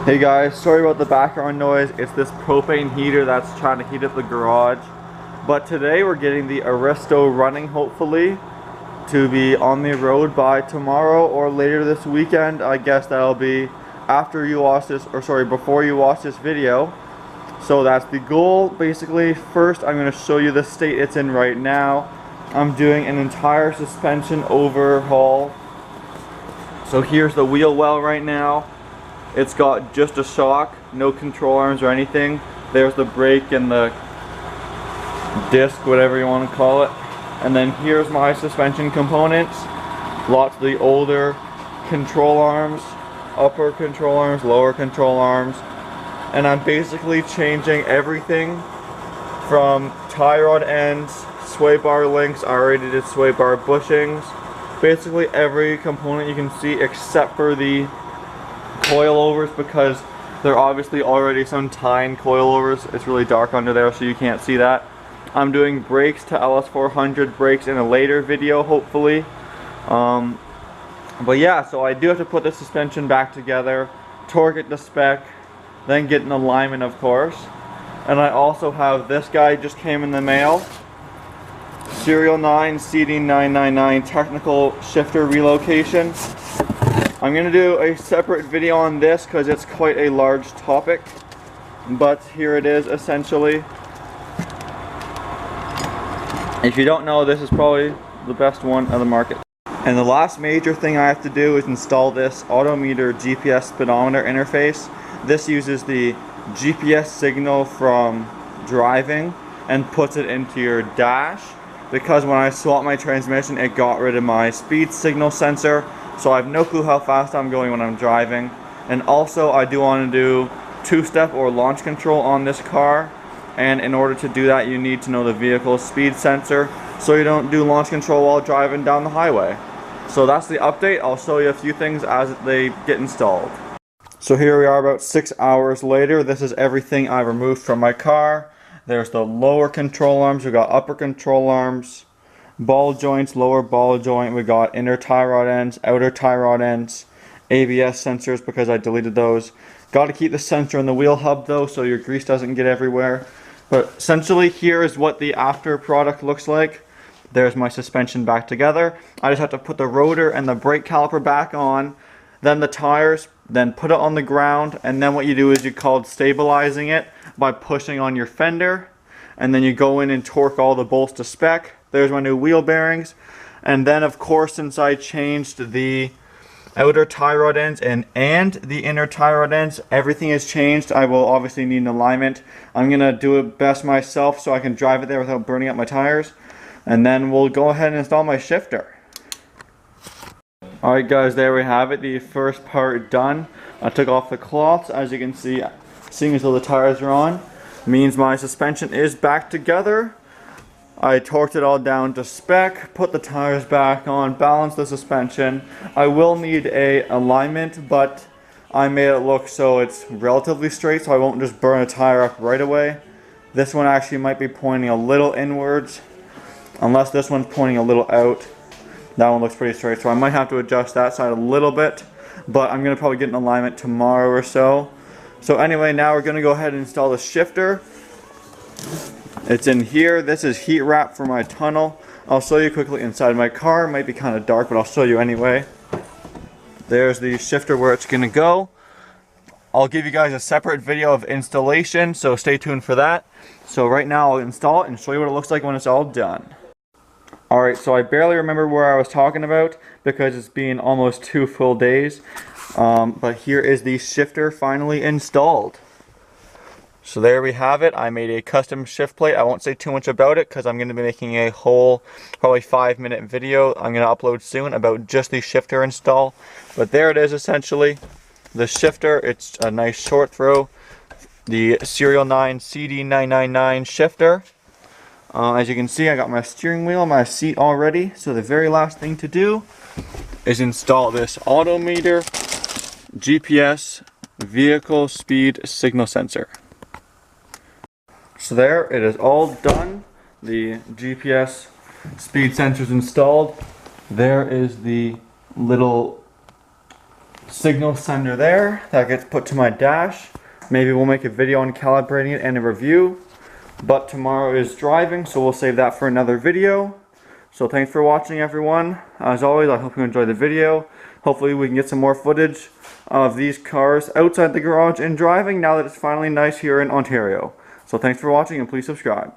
Hey guys, sorry about the background noise. It's this propane heater that's trying to heat up the garage. But today we're getting the Aristo running, hopefully, to be on the road by tomorrow or later this weekend. I guess that'll be after you watch this, or sorry, before you watch this video. So that's the goal. Basically, first I'm going to show you the state it's in right now. I'm doing an entire suspension overhaul. So here's the wheel well right now. It's got just a shock, no control arms or anything. There's the brake and the disc, whatever you want to call it. And then here's my suspension components. Lots of the older control arms, upper control arms, lower control arms. And I'm basically changing everything from tie rod ends, sway bar links. I already did sway bar bushings. Basically every component you can see except for the coilovers, because there are obviously already some tying coilovers. It's really dark under there, so you can't see that. I'm doing brakes to LS400 brakes in a later video, hopefully. But yeah, so I do have to put the suspension back together, torque it to spec, then get an alignment, of course. And I also have this guy, just came in the mail. Serial 9 CD999 technical shifter relocation. I'm going to do a separate video on this because it's quite a large topic, but here it is essentially. If you don't know, this is probably the best one on the market. And the last major thing I have to do is install this odometer GPS speedometer interface. This uses the GPS signal from driving and puts it into your dash, because when I swapped my transmission it got rid of my speed signal sensor. So I have no clue how fast I'm going when I'm driving. And also I do want to do two-step or launch control on this car. And in order to do that you need to know the vehicle's speed sensor, so you don't do launch control while driving down the highway. So that's the update. I'll show you a few things as they get installed. So here we are about 6 hours later. This is everything I removed from my car. There's the lower control arms, we got upper control arms, ball joints, lower ball joint, we got inner tie rod ends, outer tie rod ends, ABS sensors because I deleted those. Got to keep the sensor in the wheel hub though, so your grease doesn't get everywhere. But essentially here is what the after product looks like. There's my suspension back together. I just have to put the rotor and the brake caliper back on, then the tires, then put it on the ground, and then what you do is you call stabilizing it by pushing on your fender, and then you go in and torque all the bolts to spec. There's my new wheel bearings. And then of course, since I changed the outer tie rod ends and the inner tie rod ends, everything has changed. I will obviously need an alignment. I'm gonna do it best myself so I can drive it there without burning up my tires. And then we'll go ahead and install my shifter. Alright guys, there we have it, the first part done. I took off the cloths, as you can see, seeing as though the tires are on, means my suspension is back together. I torqued it all down to spec, put the tires back on, balanced the suspension. I will need a alignment, but I made it look so it's relatively straight, so I won't just burn a tire up right away. This one actually might be pointing a little inwards, unless this one's pointing a little out. That one looks pretty straight, so I might have to adjust that side a little bit, but I'm going to probably get an alignment tomorrow or so. So anyway, now we're going to go ahead and install the shifter. It's in here. This is heat wrap for my tunnel. I'll show you quickly inside my car. It might be kind of dark, but I'll show you anyway. There's the shifter where it's going to go. I'll give you guys a separate video of installation, so stay tuned for that. So right now I'll install it and show you what it looks like when it's all done. Alright, so I barely remember where I was talking about because it's been almost 2 full days. But here is the shifter finally installed. So there we have it. I made a custom shift plate. I won't say too much about it because I'm going to be making a whole probably 5-minute video I'm going to upload soon about just the shifter install. But there it is essentially. The shifter, it's a nice short throw. The Serial 9 CD999 shifter. As you can see, I got my steering wheel, my seat already. So the very last thing to do is install this odometer GPS vehicle speed signal sensor. So there, it is all done. The GPS speed sensor is installed. There is the little signal sender there that gets put to my dash. Maybe we'll make a video on calibrating it and a review. But tomorrow is driving, so we'll save that for another video. So thanks for watching, everyone. As always, I hope you enjoyed the video. Hopefully we can get some more footage of these cars outside the garage and driving now that it's finally nice here in Ontario. So thanks for watching, and please subscribe.